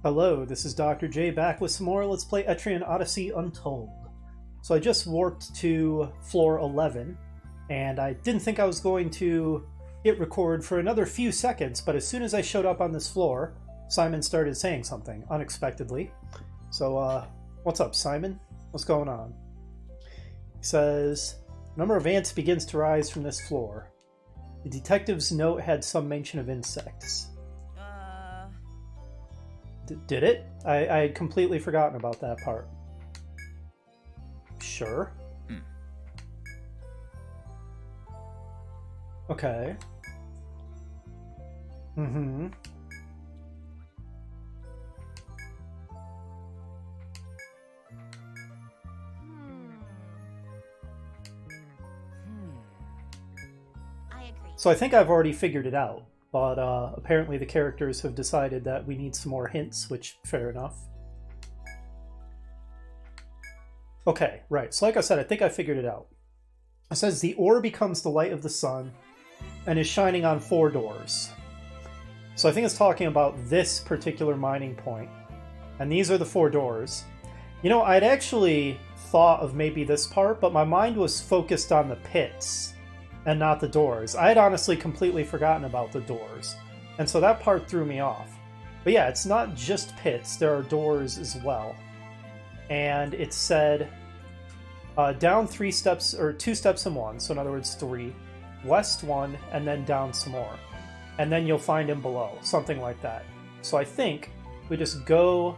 Hello, this is Dr. J back with some more Let's Play Etrian Odyssey Untold. So I just warped to floor 11, and I didn't think I was going to hit record for another few seconds, but as soon as I showed up on this floor, Simon started saying something, unexpectedly. So, what's up, Simon? What's going on? He says, number of ants begins to rise from this floor. The detective's note had some mention of insects. Did it? I had completely forgotten about that part. Sure. Okay. Mm-hmm. I agree. So I think I've already figured it out. But apparently the characters have decided that we need some more hints, which, fair enough. Okay, right. So like I said, I think I figured it out. It says the ore becomes the light of the sun and is shining on 4 doors. So I think it's talking about this particular mining point. And these are the 4 doors. You know, I'd actually thought of maybe this part, but my mind was focused on the pits and not the doors. I had honestly completely forgotten about the doors, and so that part threw me off. But yeah, it's not just pits, there are doors as well. And it said down 3 steps, or 2 steps in 1, so in other words 3, west 1, and then down some more. And then you'll find him below, something like that. So I think we just go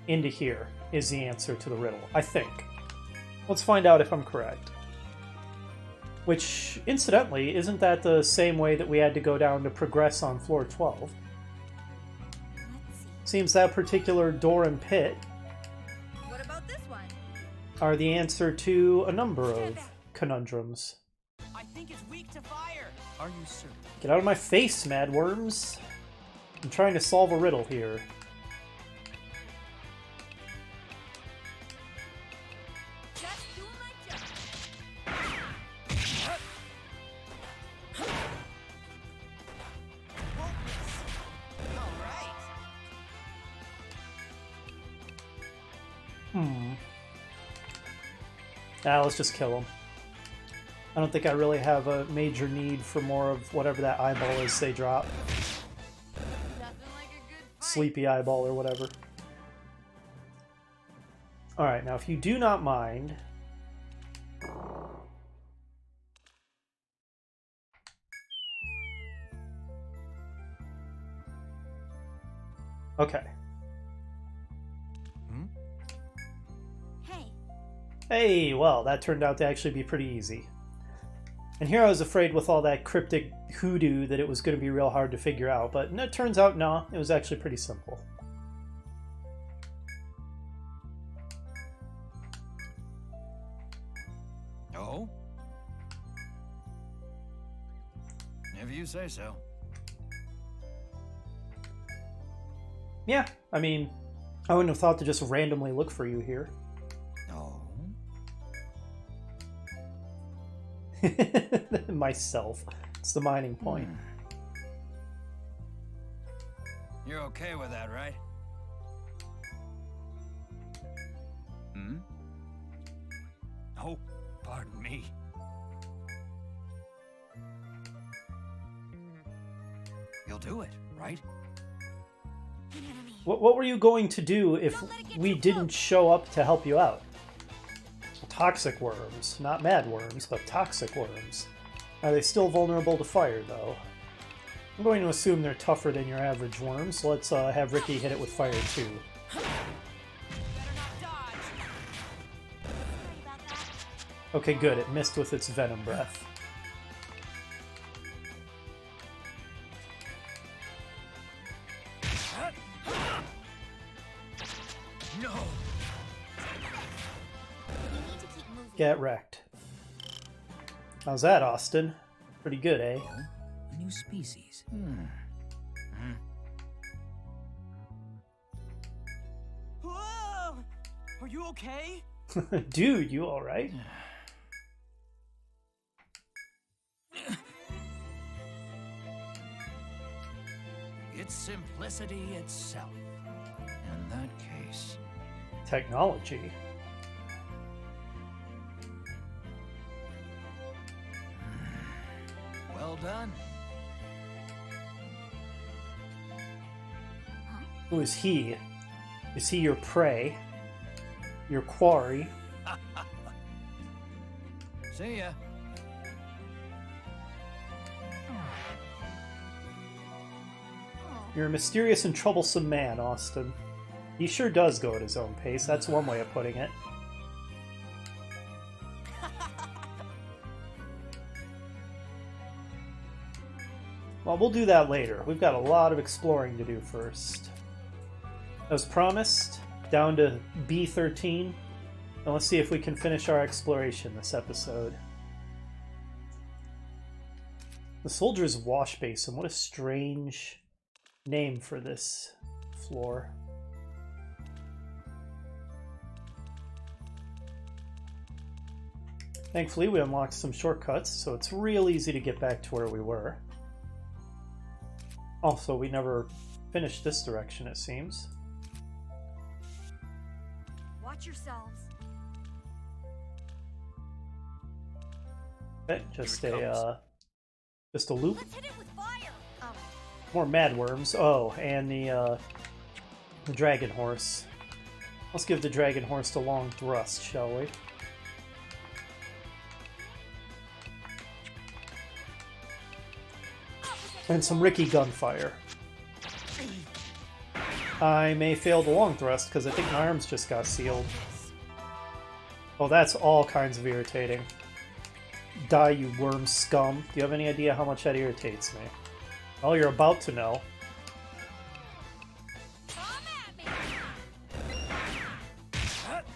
into here is the answer to the riddle, I think. Let's find out if I'm correct. Which, incidentally, isn't that the same way that we had to go down to progress on floor 12? Let's see. Seems that particular door and pit What about this one? are the answer to a number of conundrums. I think it's weak to fire. Are you certain? Get out of my face, mad worms! I'm trying to solve a riddle here. Just do my job. All right. Let's just kill him. I don't think I really have a major need for more of whatever that eyeball is they drop. Nothing like a good fight. Sleepy eyeball or whatever. Alright, now if you do not mind... Okay. Hey, Hey, well, that turned out to actually be pretty easy. And here I was afraid with all that cryptic hoodoo that it was going to be real hard to figure out, but it turns out, no, it was actually pretty simple. Oh? If you say so. Yeah, I mean, I wouldn't have thought to just randomly look for you here. Oh? Myself. It's the mining point. You're okay with that, right? Hmm? Oh, pardon me. You'll do it, right? What were you going to do if we didn't show up to help you out? Toxic worms. Not mad worms, but toxic worms. Are they still vulnerable to fire, though? I'm going to assume they're tougher than your average worms, so let's have Ricky hit it with fire, too. better not dodge. Sorry about that. Okay, good. It missed with its venom breath. No! We need to keep moving. Get wrecked. How's that, Austin? Pretty good, eh? A new species. Whoa! Are you okay? Dude, you alright? It's simplicity itself. Technology. Well done. Who is he? Is he your prey? Your quarry? See ya. You're a mysterious and troublesome man, Austin. He sure does go at his own pace, that's one way of putting it. Well, we'll do that later. We've got a lot of exploring to do first. As promised, down to B13. And let's see if we can finish our exploration this episode. The Soldier's Wash Basin. What a strange name for this floor. Thankfully, we unlocked some shortcuts, so it's real easy to get back to where we were. Also, we never finished this direction, it seems. Watch yourselves. Okay, just a loop. Let's hit it with fire. Oh, More mad worms. Oh, and the dragon horse. Let's give the dragon horse a long thrust, shall we? And some Ricky gunfire. I may fail the long thrust because I think my arms just got sealed. Oh, that's all kinds of irritating. Die, you worm scum. Do you have any idea how much that irritates me? Well, you're about to know. come at me.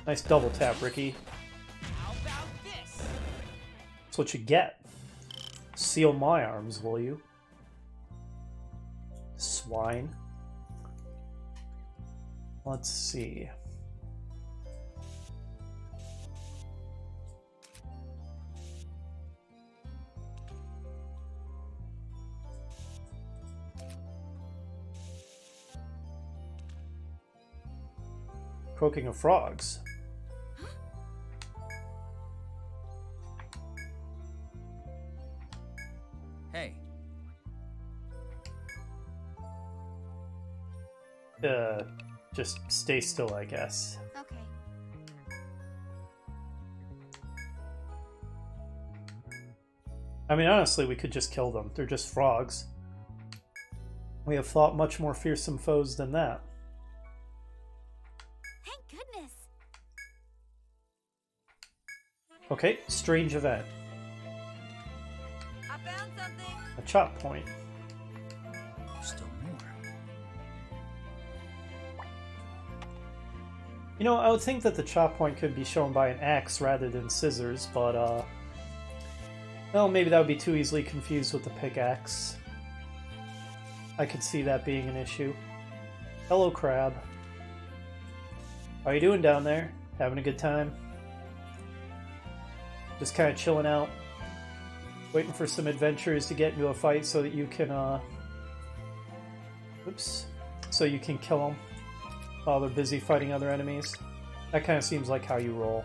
Nice double tap, Ricky. How about this? That's what you get. Seal my arms, will you? Swine. Let's see. Croaking of frogs. Hey, Just stay still, I guess. Okay. I mean, honestly, we could just kill them. They're just frogs. We have fought much more fearsome foes than that. Thank goodness. Okay, strange event. I found something. A chop point. still more. You know, I would think that the chop point could be shown by an axe rather than scissors, but, well, maybe that would be too easily confused with the pickaxe. I could see that being an issue. Hello, crab. How you doing down there? Having a good time? Just kind of chilling out. Waiting for some adventurers to get into a fight so that you can, oops. So you can kill them while they're busy fighting other enemies. That kind of seems like how you roll.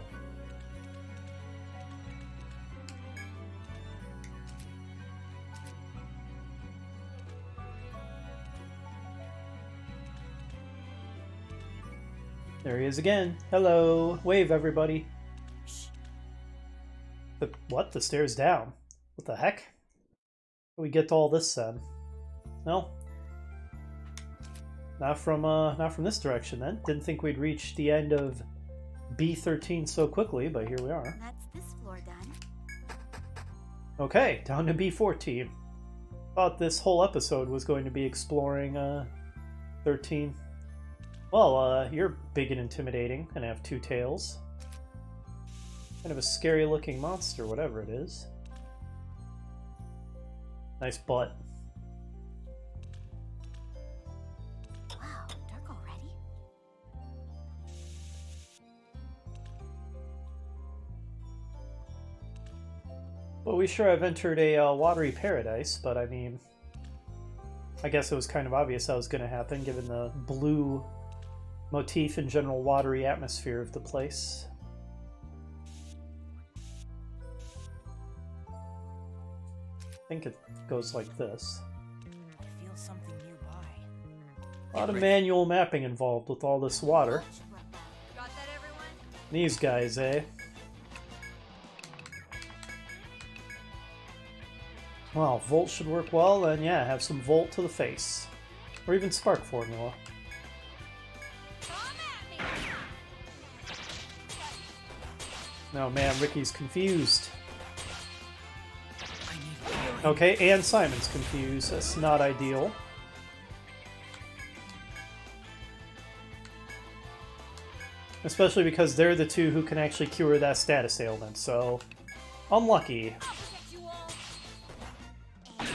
There he is again. Hello. Wave, everybody. The, what? The stairs down? What the heck? How do we get to all this then? Well, not from this direction then. Didn't think we'd reach the end of B13 so quickly, but here we are. That's this floor done. Okay, down to B14. Thought this whole episode was going to be exploring 13. Well, you're big and intimidating and have two tails. Kind of a scary looking monster, whatever it is. Nice butt. Wow, dark already? Well, we sure have entered a watery paradise, but I mean, I guess it was kind of obvious that was going to happen given the blue motif and general watery atmosphere of the place. I think it goes like this. I feel something nearby. A lot of manual mapping involved with all this water. Got that, everyone? These guys, eh? Well, Volt should work well, and yeah, have some Volt to the face. Or even Spark Formula. No, man, Ricky's confused. I need healing. Okay, and Simon's confused. That's not ideal. Especially because they're the two who can actually cure that status ailment, so... unlucky. I'll protect you all. Better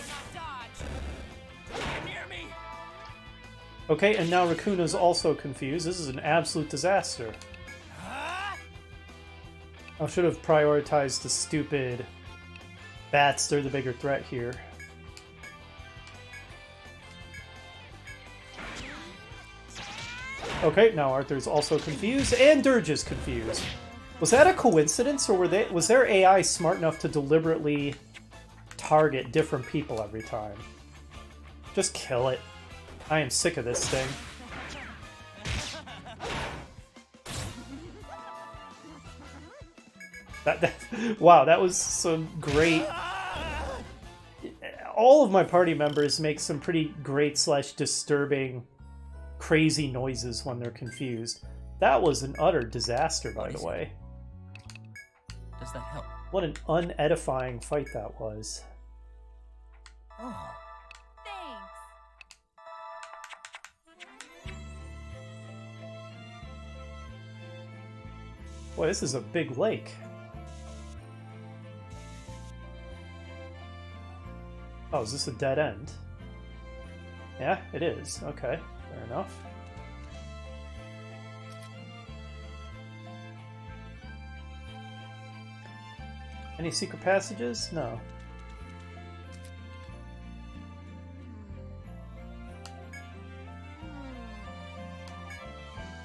not dodge. Get near me. Okay, and now Rakuna's also confused. This is an absolute disaster. Huh? I should have prioritized the stupid bats. They're the bigger threat here. Okay, now Arthur's also confused, and Dirge is confused. Was that a coincidence, or was their AI smart enough to deliberately target different people every time? Just kill it. I am sick of this thing. Wow, that was some great... All of my party members make some pretty great / disturbing crazy noises when they're confused. That was an utter disaster, by the way. Does that help? What an unedifying fight that was. Oh. Thanks. Boy, this is a big lake. Oh, is this a dead end? Yeah, it is. Okay, fair enough. Any secret passages? No.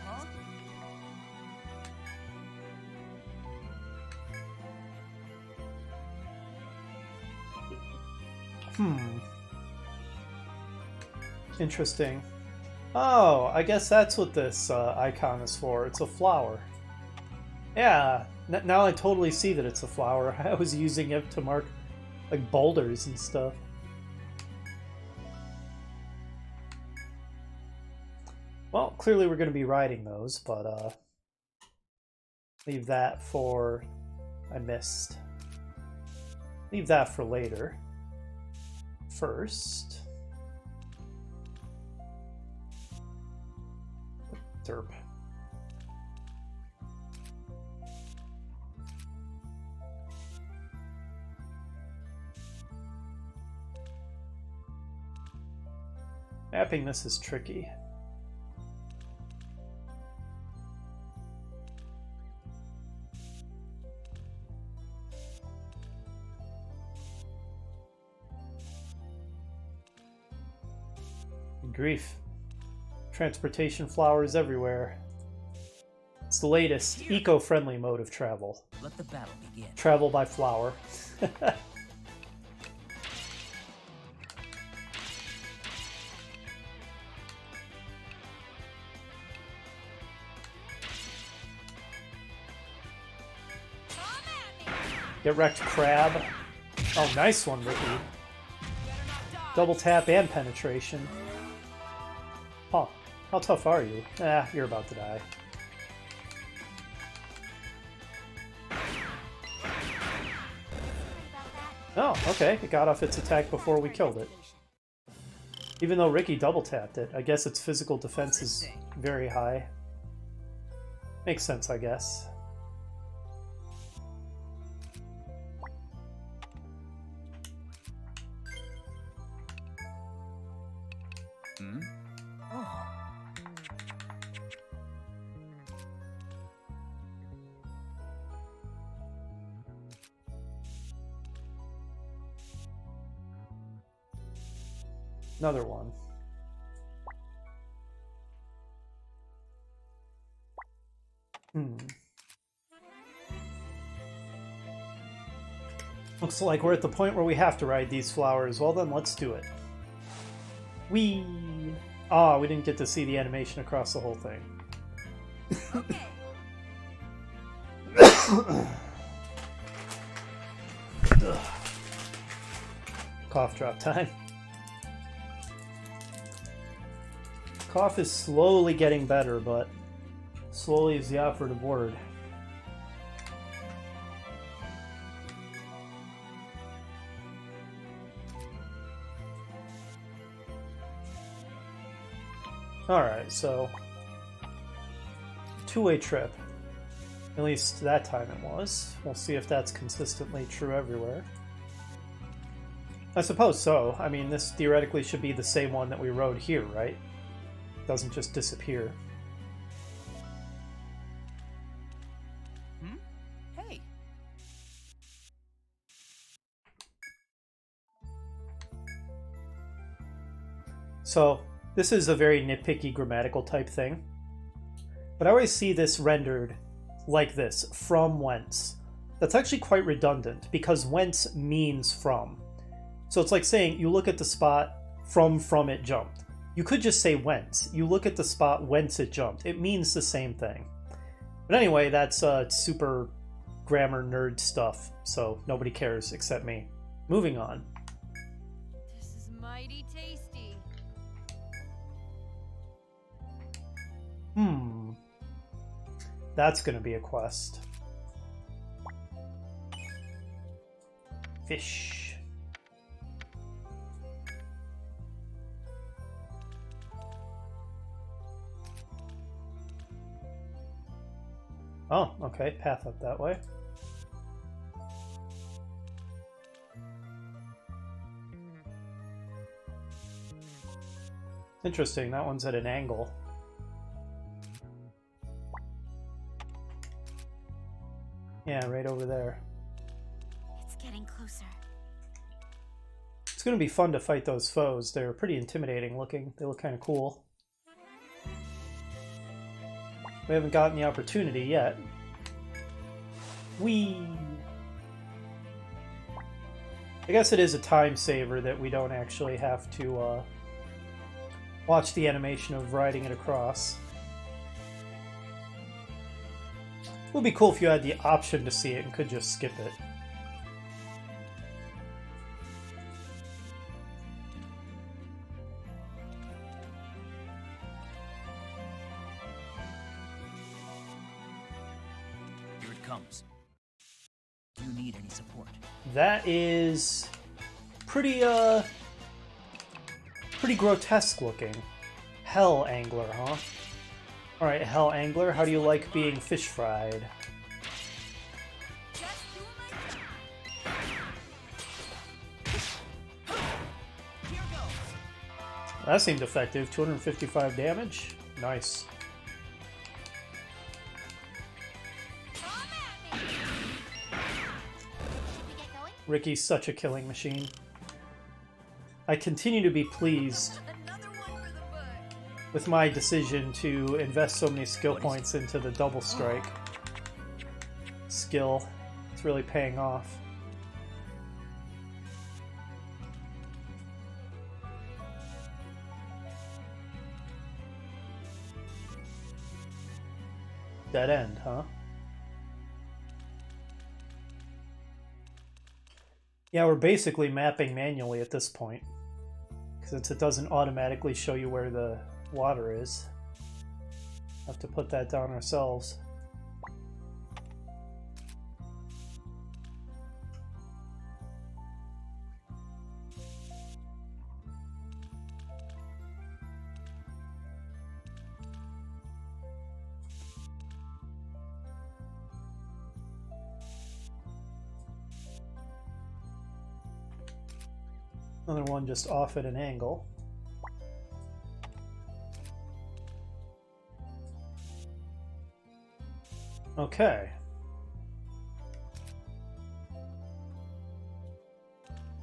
Huh? Interesting. Oh, I guess that's what this icon is for. It's a flower. Yeah, now I totally see that it's a flower. I was using it to mark, like, boulders and stuff. Well, clearly we're going to be riding those, but leave that for... I missed. Leave that for later. First... Derp. Mapping this is tricky. Grief. Transportation flowers everywhere. It's the latest eco-friendly mode of travel. Let the battle begin. Travel by flower. Get wrecked, crab. Oh, nice one, Ricky. Double tap and penetration. Huh. How tough are you? Ah, you're about to die. Oh, okay. It got off its attack before we killed it. Even though Ricky double tapped it, I guess its physical defense is very high. Makes sense, I guess. Hmm? Oh. Another one. Looks like we're at the point where we have to ride these flowers. Well then, let's do it. Whee! Ah, we didn't get to see the animation across the whole thing. Okay. Cough drop time. Cough is slowly getting better, but slowly is the operative word. Alright, so two-way trip. At least that time it was. We'll see if that's consistently true everywhere. I suppose so. I mean, this theoretically should be the same one that we rode here, right? Doesn't just disappear. Hey. So, this is a very nitpicky grammatical type thing. But I always see this rendered like this, from whence. That's actually quite redundant, because whence means from. So it's like saying, you look at the spot from it jumped. You could just say whence. You look at the spot whence it jumped. It means the same thing. But anyway, that's super grammar nerd stuff, so nobody cares except me. Moving on. This is mighty tasty. That's gonna be a quest. Fish. Oh, okay, path up that way. Interesting, that one's at an angle. Yeah, right over there. It's getting closer. It's gonna be fun to fight those foes. They're pretty intimidating looking. They look kind of cool. We haven't gotten the opportunity yet. Whee! I guess it is a time saver that we don't actually have to watch the animation of riding it across. It would be cool if you had the option to see it and could just skip it. Here it comes. Do you need any support? That is pretty grotesque looking. Hell angler, huh? Alright, Hell Angler, how do you like being fish fried? Just doing my Here goes. That seemed effective. 255 damage. Nice. come at me. We get going? Ricky's such a killing machine. I continue to be pleased Another one for the book. with my decision to invest so many skill points into the double strike skill. It's really paying off. Dead end, huh? Yeah, we're basically mapping manually at this point, since it doesn't automatically show you where the water is. Have to put that down ourselves. Another one just off at an angle. Okay.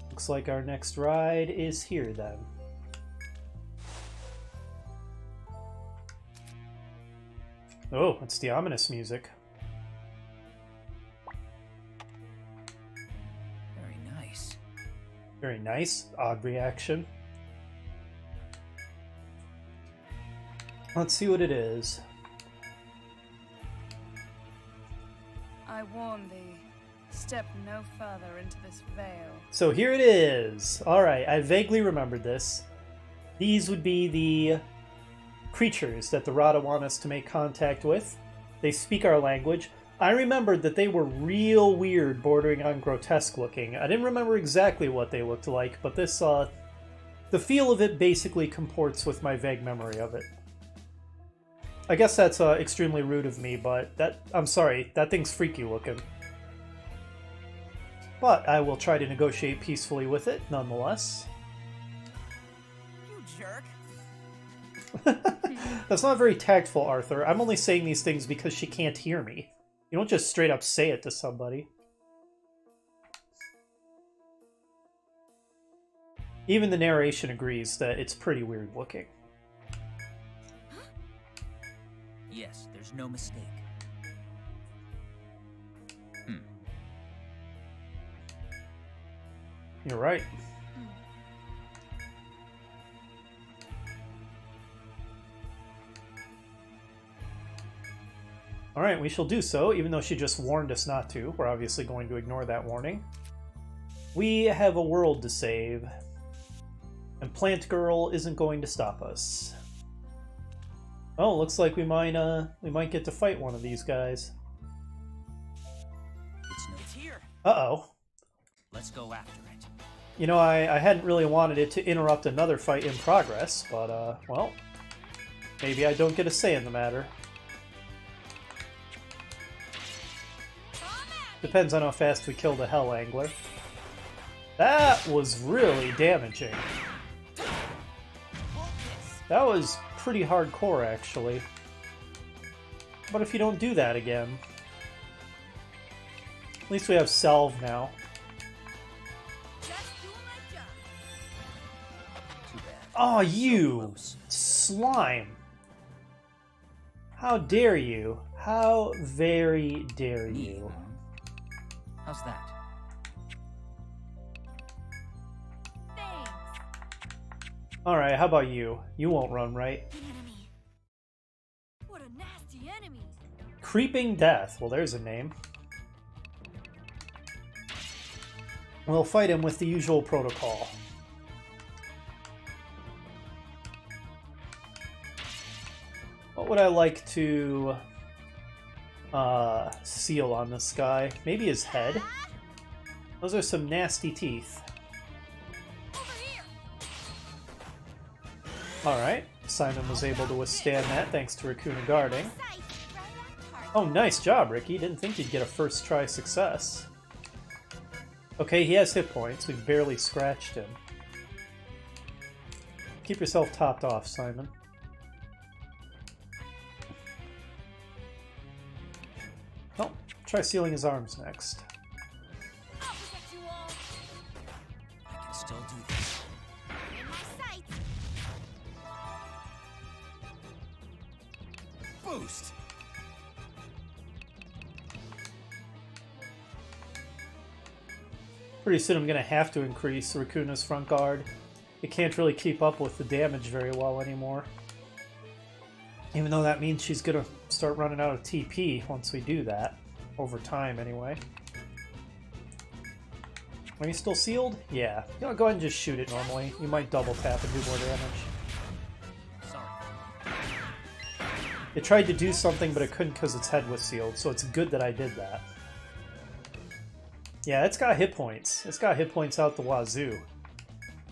Looks like our next ride is here then. Oh, it's the ominous music. Very nice. Very nice. Odd reaction. Let's see what it is. I warn thee, step no further into this veil. So here it is. Alright, I vaguely remembered this. These would be the creatures that the Rada want us to make contact with. They speak our language. I remembered that they were real weird, bordering on grotesque looking. I didn't remember exactly what they looked like, but this, the feel of it basically comports with my vague memory of it. I guess that's extremely rude of me, but I'm sorry, that thing's freaky looking. But I will try to negotiate peacefully with it, nonetheless. You jerk. That's not very tactful, Arthur. I'm only saying these things because she can't hear me. You don't just straight up say it to somebody. Even the narration agrees that it's pretty weird looking. Yes, there's no mistake. You're right. Alright, we shall do so, even though she just warned us not to. We're obviously going to ignore that warning. We have a world to save. And Plant Girl isn't going to stop us. Oh, looks like we might get to fight one of these guys. It's here. Uh-oh. Let's go after it. You know, I hadn't really wanted it to interrupt another fight in progress, but, well, maybe I don't get a say in the matter. Depends on how fast we kill the Hell Angler. That was really damaging. That was pretty hardcore, actually. But if you don't do that again... At least we have Salve now. Oh, you! Slime! How dare you? How very dare you? How's that? Thanks. Alright, how about you? You won't run, right? Enemy. What a nasty enemy. Creeping Death. Well, there's a name. We'll fight him with the usual protocol. What would I like to seal on this guy? Maybe his head? Those are some nasty teeth. Alright, Simon was able to withstand that thanks to Raccoon guarding. Oh, nice job, Ricky. Didn't think you'd get a first try success. Okay, he has hit points. We barely scratched him. Keep yourself topped off, Simon. Oh, try sealing his arms next. I'll protect you all. I can still do this. In my sight. Boost! Pretty soon I'm going to have to increase Rakuna's front guard. It can't really keep up with the damage very well anymore. Even though that means she's going to start running out of TP once we do that. Over time, anyway. Are you still sealed? Yeah. You know, go ahead and just shoot it normally. You might double tap and do more damage. Sorry. It tried to do something, but it couldn't because its head was sealed, so it's good that I did that. Yeah, it's got hit points. It's got hit points out the wazoo.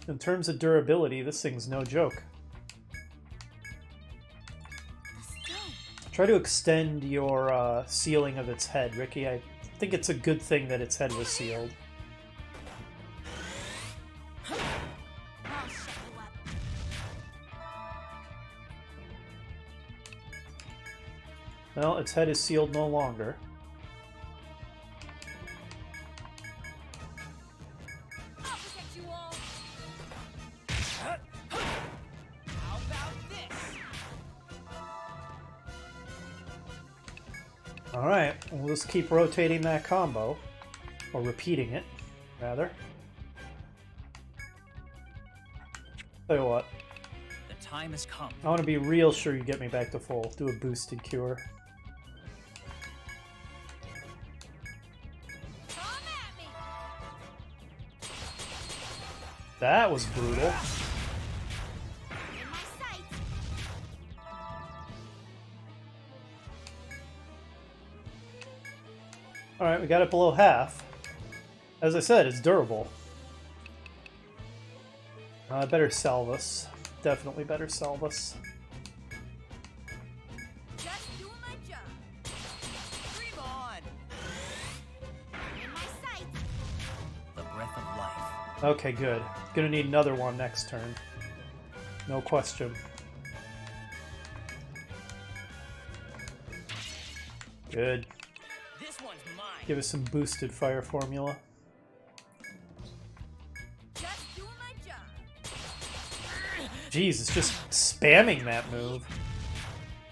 In terms of durability, this thing's no joke. Try to extend your sealing of its head, Ricky. I think it's a good thing that its head was sealed. I'll shut you up. Well, its head is sealed no longer. I'll protect you all. How about this? Alright, we'll just keep rotating that combo. Or repeating it, rather. Tell you what. The time has come. I want to be real sure you get me back to full. Do a boosted cure. Come at me. That was brutal. In my sight. Alright, we got it below half. As I said, it's durable. Better Salvus. Definitely better Salvus. Just doing my job. Dream on! In my sight. The breath of life. Okay, good. Gonna need another one next turn. No question. Good. This one's mine. Give us some boosted fire formula. Just doing my job. Jeez, it's just spamming that move.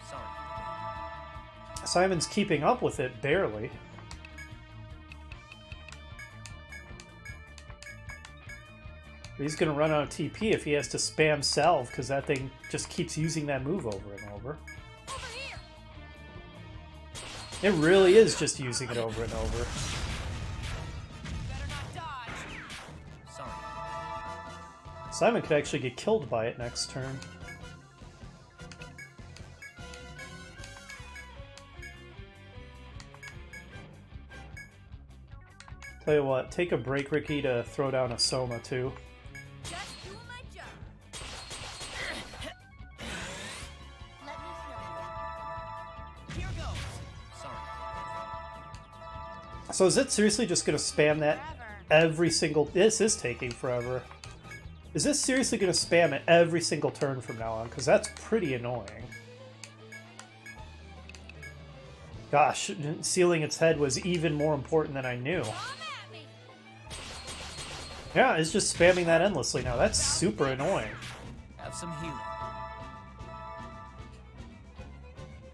Sorry. Simon's keeping up with it, barely. He's gonna run out of TP if he has to spam salve, because that thing just keeps using that move over and over. Over here. It really is just using it over and over. Better not dodge. Sorry. Simon could actually get killed by it next turn. Tell you what, take a break, Ricky, to throw down a Soma, too. Just doing my job. Let me heal Here goes. Sorry. So is it seriously just going to spam that every single... This is taking forever. Is this seriously going to spam it every single turn from now on? Because that's pretty annoying. Gosh, sealing its head was even more important than I knew. Come at me. Yeah, it's just spamming that endlessly now. That's super annoying. Have some healing.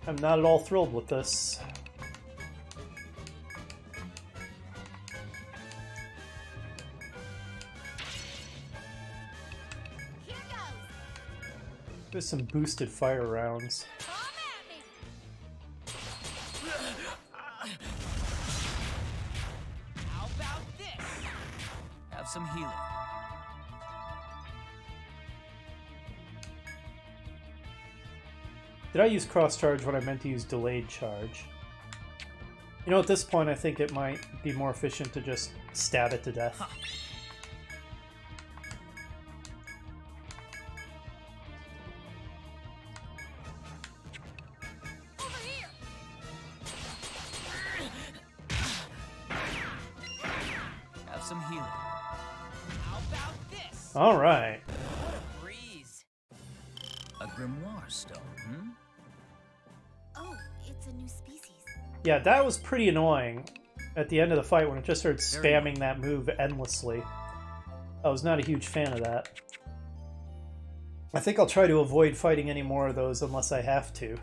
I'm not at all thrilled with this. Here goes. There's some boosted fire rounds. Come at me. How about this? Have some healing. Did I use cross charge when I meant to use delayed charge? You know, at this point, I think it might be more efficient to just stab it to death. Huh. Over here. Have some healing. How about this? All right. What a breeze. A grimoire stone, hmm? Oh, it's a new species. Yeah, that was pretty annoying at the end of the fight when it just started Very spamming that move endlessly. I was not a huge fan of that. I think I'll try to avoid fighting any more of those unless I have to.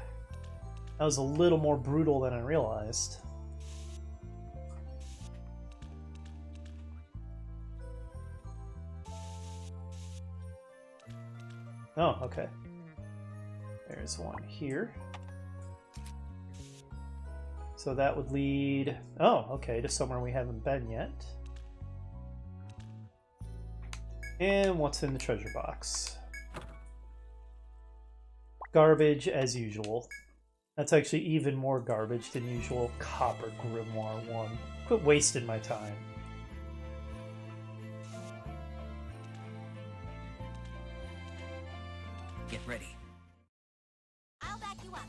That was a little more brutal than I realized. Oh, okay. There's one here. So that would lead... Oh, okay, to somewhere we haven't been yet. And what's in the treasure box? Garbage, as usual. That's actually even more garbage than usual. Copper Grimoire 1. Quit wasting my time. Get ready. I'll back you up.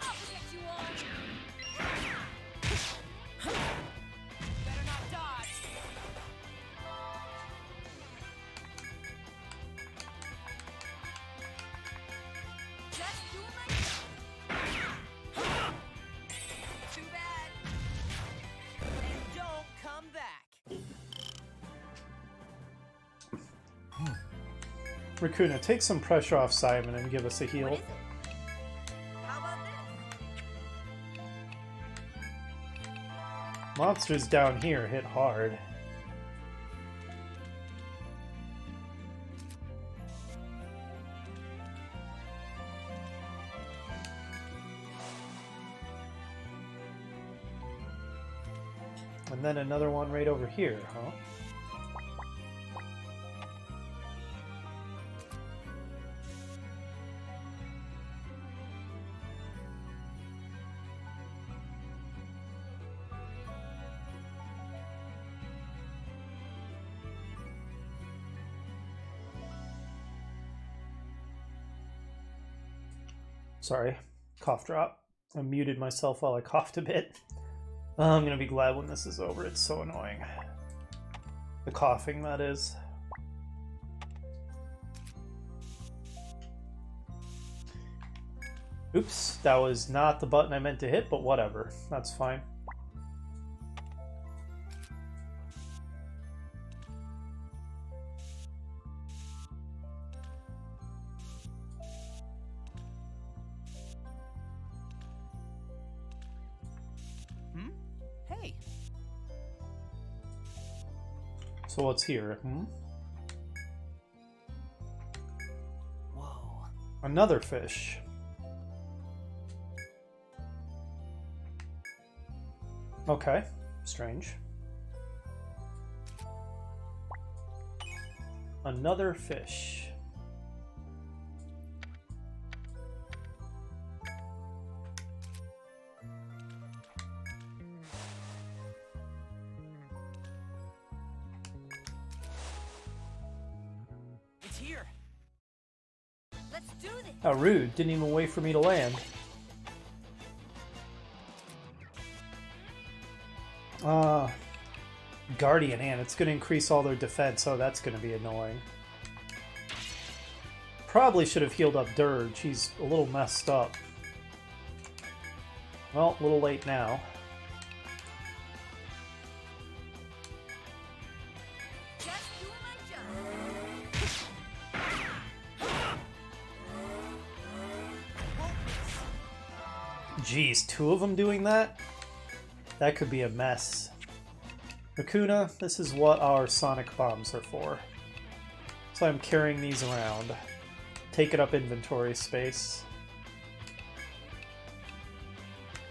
I'll protect you all. Better not dodge. Just doing my job. Too bad. And don't come back. Raccoona, take some pressure off Simon and give us a What heal. is it? How about this? Monsters down here hit hard. And then another one right over here, huh? Sorry, cough drop. I muted myself while I coughed a bit. I'm gonna be glad when this is over. It's so annoying. The coughing, that is. Oops, that was not the button I meant to hit, but whatever. That's fine. Hey, So what's here? whoa. Another fish. Okay, strange. Another fish. It's here. Let's do this. How rude, didn't even wait for me to land. Guardian Ant, it's going to increase all their defense, oh that's going to be annoying. Probably should have healed up Dirge, he's a little messed up. Well, a little late now. Just doing my job. Jeez, two of them doing that? That could be a mess. Raccoona, this is what our sonic bombs are for. So I'm carrying these around. Taking up inventory space.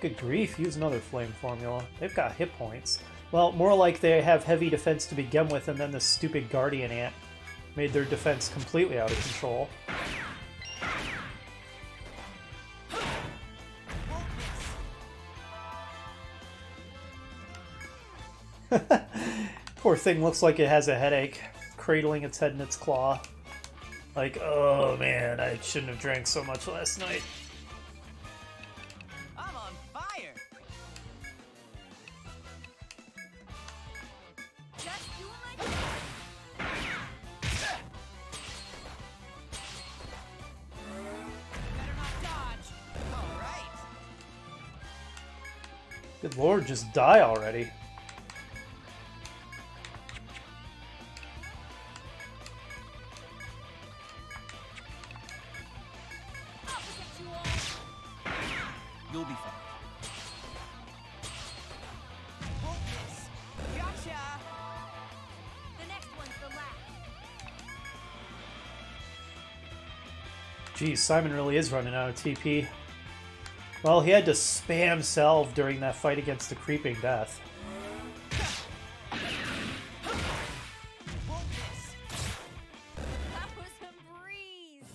Good grief, use another flame formula. They've got hit points. Well, more like they have heavy defense to begin with, and then the stupid Guardian Ant made their defense completely out of control. Poor thing looks like it has a headache, cradling its head in its claw. Like, oh man, I shouldn't have drank so much last night. I'm on fire. Just doing my job. Better not dodge. All right. Good lord, just die already. I'll protect you all. You'll be fine. Won't miss. Gotcha. The next one's the last. Geez, Simon really is running out of TP. Well, he had to spam salve during that fight against the Creeping Death. Won't miss. That was a breeze.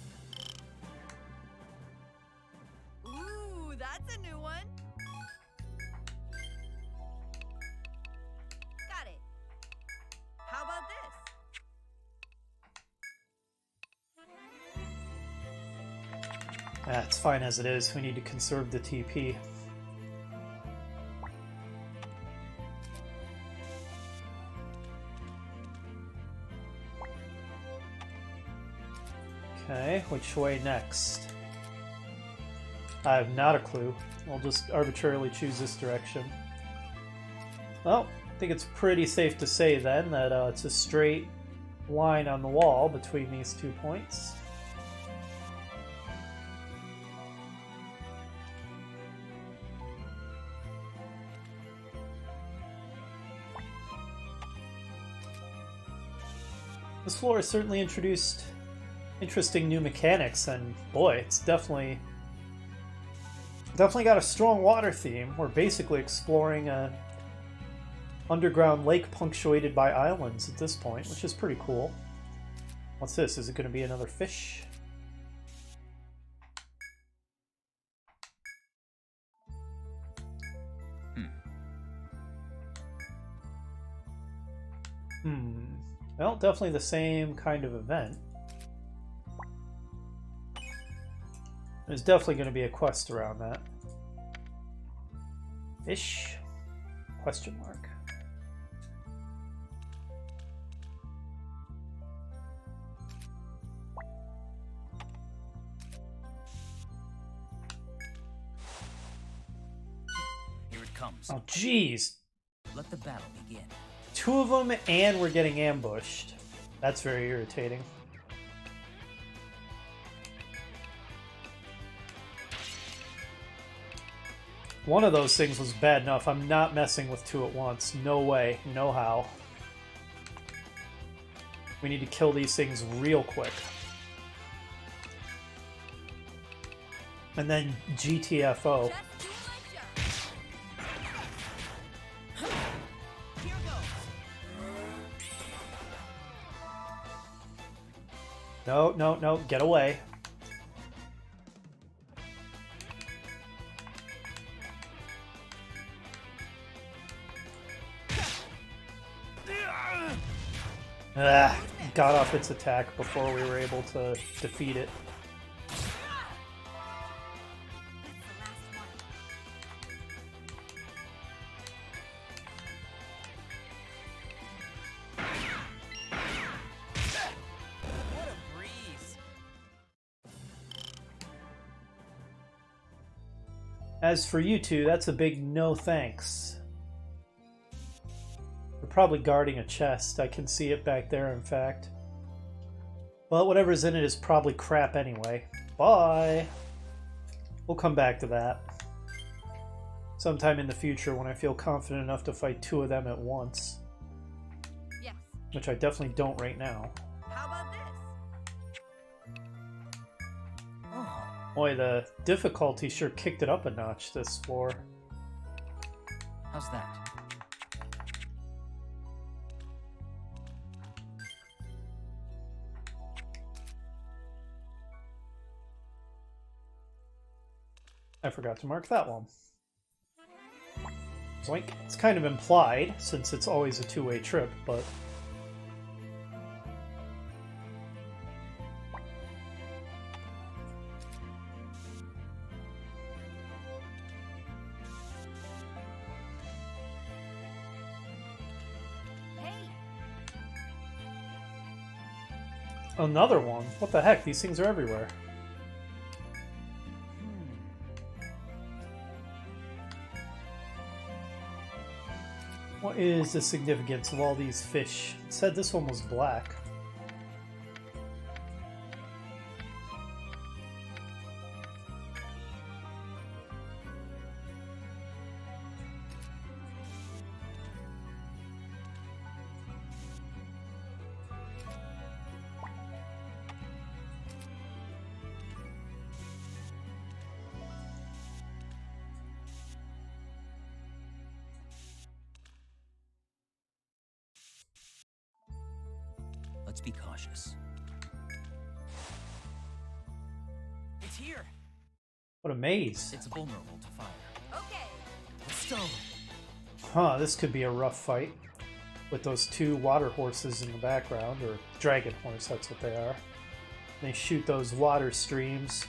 Ooh, that's a new one. Got it. How about this? Ah, it's fine as it is. We need to conserve the TP. Okay, which way next? I have not a clue. I'll just arbitrarily choose this direction. Well, I think it's pretty safe to say then that it's a straight line on the wall between these 2 points. This floor has certainly introduced interesting new mechanics, and boy, it's definitely got a strong water theme. We're basically exploring a underground lake punctuated by islands at this point, which is pretty cool. What's this? Is it going to be another fish? Well, definitely the same kind of event. There's definitely going to be a quest around that. Fish? Question mark. Here it comes. Oh, jeez. Let the battle begin. 2 of them, and we're getting ambushed. That's very irritating. One of those things was bad enough. I'm not messing with 2 at once. No way. No how. We need to kill these things real quick. And then GTFO. No, no, no, get away. Got off its attack before we were able to defeat it. As for you two, that's a big no thanks. We're probably guarding a chest. I can see it back there, in fact. Well, whatever's in it is probably crap anyway. Bye! We'll come back to that sometime in the future when I feel confident enough to fight 2 of them at once. Yes. Which I definitely don't right now. How about this? Boy, the difficulty sure kicked it up a notch this floor. How's that? I forgot to mark that one. Zoink. It's kind of implied, since it's always a 2-way trip, but... Another one? What the heck? These things are everywhere. What is the significance of all these fish? It said this one was black. Let's be cautious. It's here. What a maze. It's vulnerable to fire. Okay. So, Huh, this could be a rough fight. With those 2 water horses in the background, or dragon horse, that's what they are. They shoot those water streams.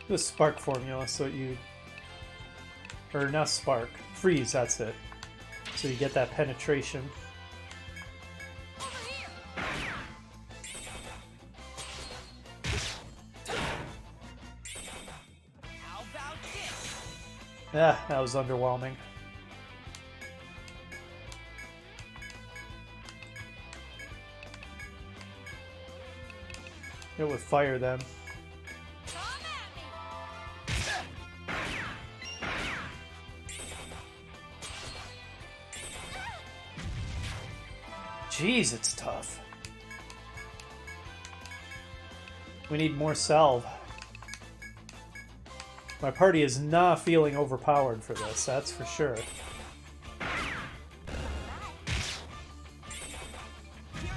The spark formula, so you... Or not spark, freeze, that's it. So you get that penetration. Over here. Yeah, that was underwhelming. Hit with fire then. Come at me! Jeez, it's tough. We need more salve. My party is not feeling overpowered for this, that's for sure. Here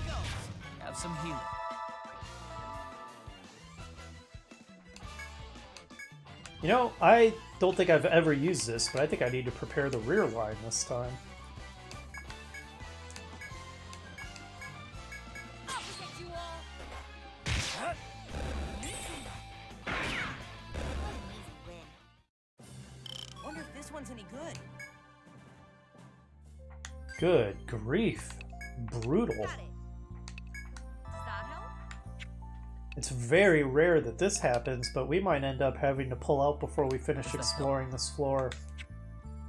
goes. Have some healing. You know, I don't think I've ever used this, but I think I need to prepare the rear line this time. I'll protect you all! Wonder if this one's any good. Good grief. Brutal. Got it. Does that help? It's very rare that this happens, but we might end up having to pull out before we finish exploring this floor.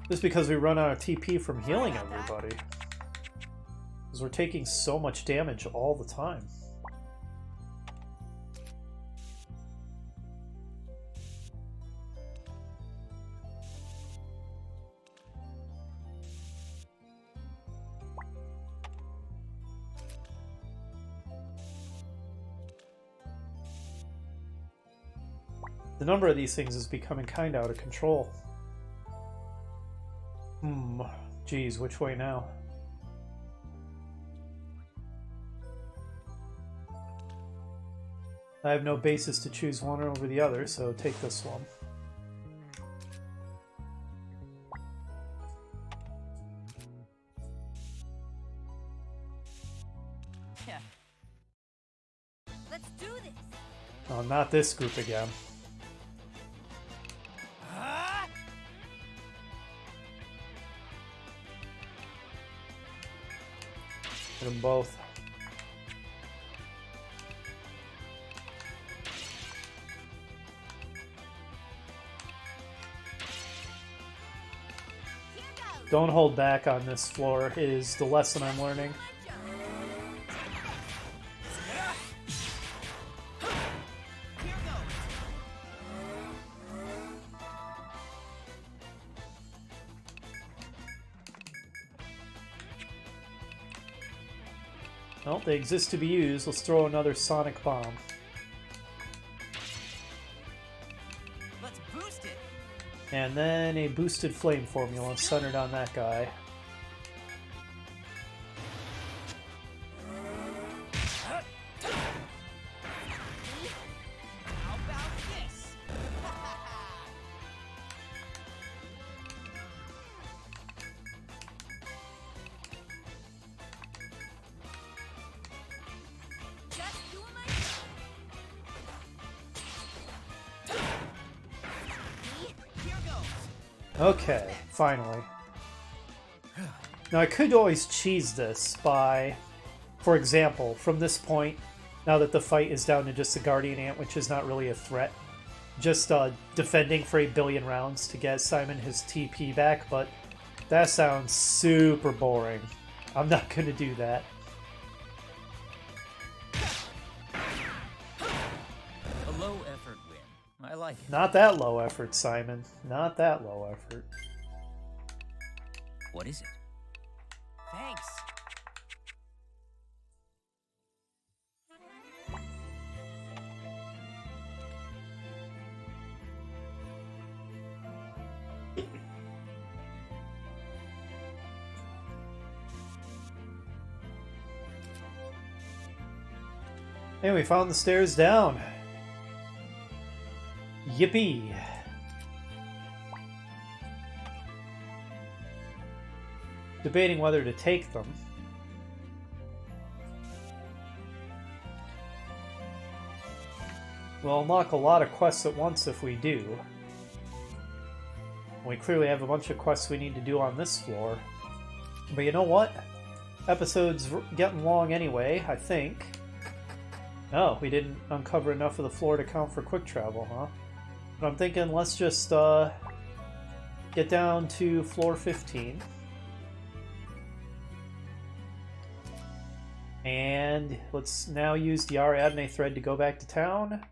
Just because we run out of TP from healing everybody. Because we're taking so much damage all the time. The number of these things is becoming kind of out of control. Geez, which way now? I have no basis to choose one over the other, so take this one. Yeah. Let's do this! Oh, not this group again. Hit them both. Here goes. Don't hold back on this floor is the lesson I'm learning. Here goes. Well, they exist to be used. Let's throw another sonic bomb. Let's boost it. And then a boosted flame formula centered on that guy. How about this? Just doing my job! Here goes. Okay, finally. Now I could always cheese this by, for example, from this point, now that the fight is down to just the Guardian Ant, which is not really a threat, just defending for 8 billion rounds to get Simon his TP back, but that sounds super boring. I'm not going to do that. A low effort win. I like it. Not that low effort, Simon. Not that low effort. What is it? Thanks. And we found the stairs down. Yippee! Debating whether to take them. We'll unlock a lot of quests at once if we do. We clearly have a bunch of quests we need to do on this floor. But you know what? Episode's getting long anyway, I think. Oh, we didn't uncover enough of the floor to count for quick travel, huh? But I'm thinking let's just get down to floor 15. And let's now use the Ariadne thread to go back to town.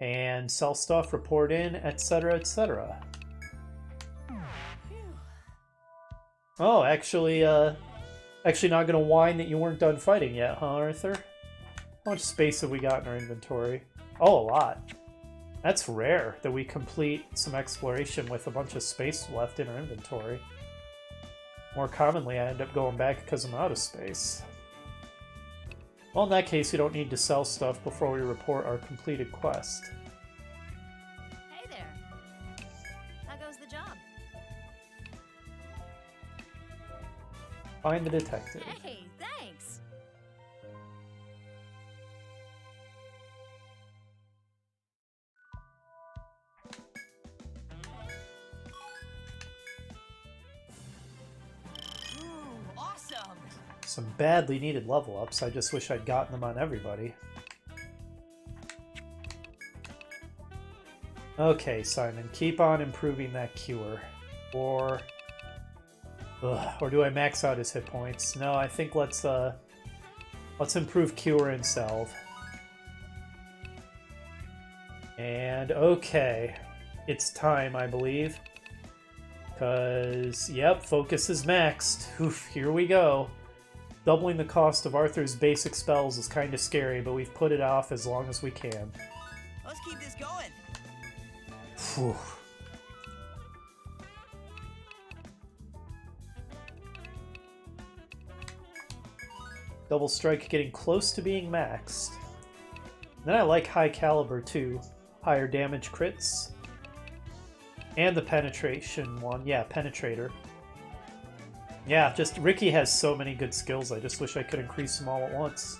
And sell stuff, report in, etc., etc. Oh, actually not gonna whine that you weren't done fighting yet, huh, Arthur? How much space have we got in our inventory? Oh, a lot. That's rare that we complete some exploration with a bunch of space left in our inventory. More commonly, I end up going back because I'm out of space. Well, in that case, we don't need to sell stuff before we report our completed quest. Hey there. How goes the job? Find the detective. Hey, thanks. Ooh, awesome! Some badly needed level ups. I just wish I'd gotten them on everybody. Okay, Simon, keep on improving that cure. Or do I max out his hit points? No, I think let's improve cure and salve. And okay, it's time, I believe. Because, yep, focus is maxed. Oof, here we go. Doubling the cost of Arthur's basic spells is kind of scary, but we've put it off as long as we can. Let's keep this going. Phew. Double Strike getting close to being maxed. Then I like High Caliber too. Higher damage crits. And the penetration one. Yeah, Penetrator. Yeah, just Ricky has so many good skills. I just wish I could increase them all at once.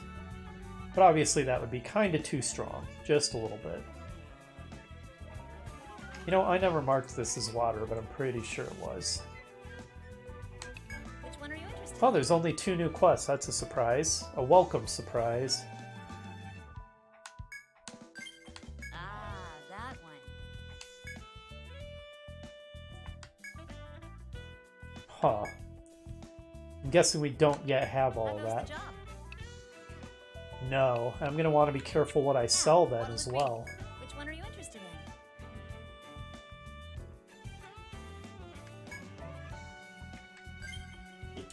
But obviously that would be kind of too strong. Just a little bit. You know, I never marked this as water, but I'm pretty sure it was. Which one are you interested Oh, there's only 2 new quests. That's a surprise. A welcome surprise. Ah, that one. Huh. I'm guessing we don't yet have all How of goes that. the job? No, I'm going to want to be careful what I sell then as well. Which one are you interested in?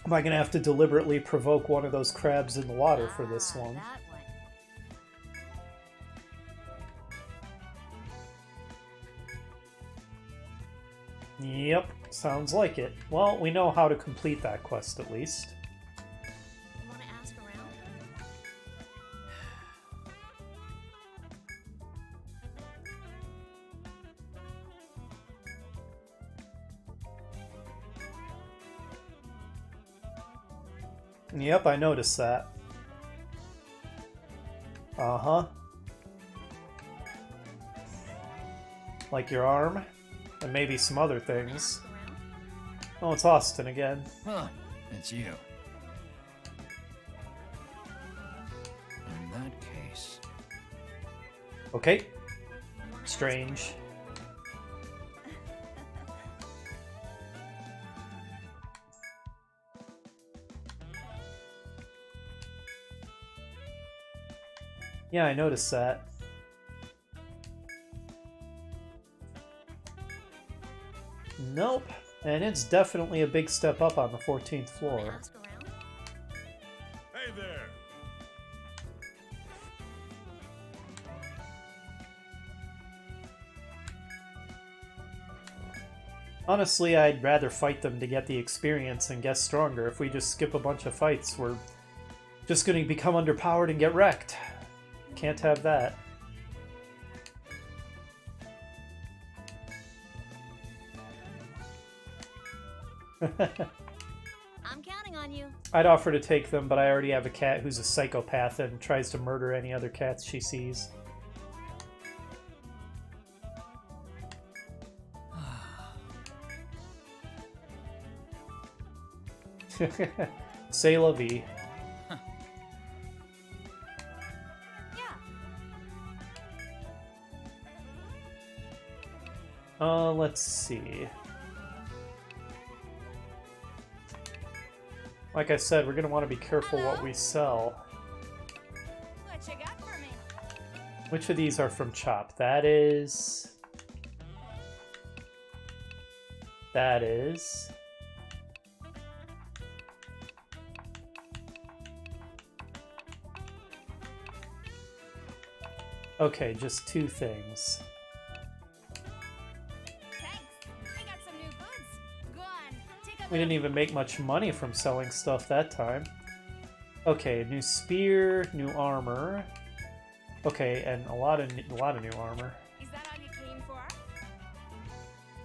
Am I going to have to deliberately provoke one of those crabs in the water for this Ah, one? that one. Yep, sounds like it. Well, we know how to complete that quest at least. You want to ask around? Yep, I noticed that. Uh-huh. Like your arm? And maybe some other things. Ask around? Oh, it's Austin again. Huh, it's you. In that case... Okay, You wanna ask strange. Yeah, I noticed that. Nope. And it's definitely a big step up on the 14th Wanna floor. ask around? Hey there! Honestly, I'd rather fight them to get the experience and get stronger. If we just skip a bunch of fights, we're just going to become underpowered and get wrecked. Can't have that. I'm counting on you. I'd offer to take them, but I already have a cat who's a psychopath and tries to murder any other cats she sees. C'est la vie. Yeah. Let's see. Like I said, we're going to want to be careful what we sell. What you got for me? Which of these are from Chop? That is... Okay, just 2 things. Thanks. I got some new goods. Go on, take a We didn't even make much money from selling stuff that time. Okay, new spear, new armor. Okay, and a lot of new armor. Is that all you came for?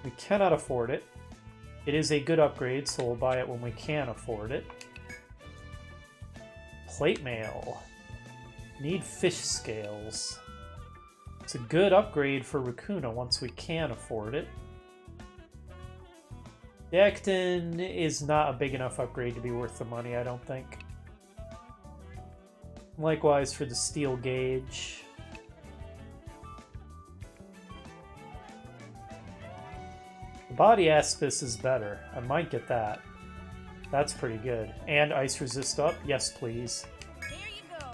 We cannot afford it. It is a good upgrade, so we'll buy it when we can afford it. Plate mail. Need fish scales. It's a good upgrade for Raccoona once we can afford it. Acton is not a big enough upgrade to be worth the money, I don't think. Likewise for the steel gauge. The body aspis is better. I might get that. That's pretty good. And ice resist up? Yes, please. There you go.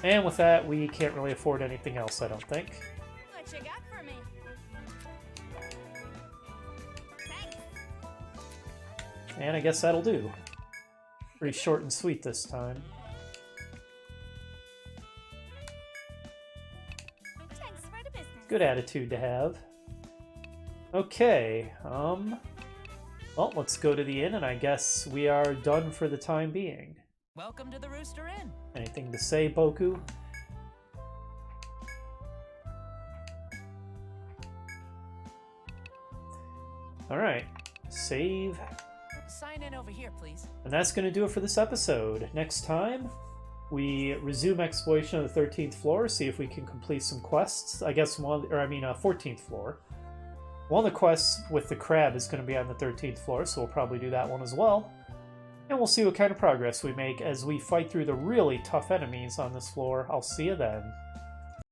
And with that, we can't really afford anything else, I don't think. What you got for me? Thanks. And I guess that'll do. Pretty short and sweet this time. Thanks for the business. Good attitude to have. Okay, well, let's go to the inn, and I guess we are done for the time being. Welcome to the Rooster Inn. Anything to say, Boku? Alright, save. Sign in over here, please. And that's going to do it for this episode. Next time, we resume exploration of the 13th floor, see if we can complete some quests. I guess 14th floor. One of the quests with the crab is going to be on the 13th floor, so we'll probably do that one as well. And we'll see what kind of progress we make as we fight through the really tough enemies on this floor. I'll see you then.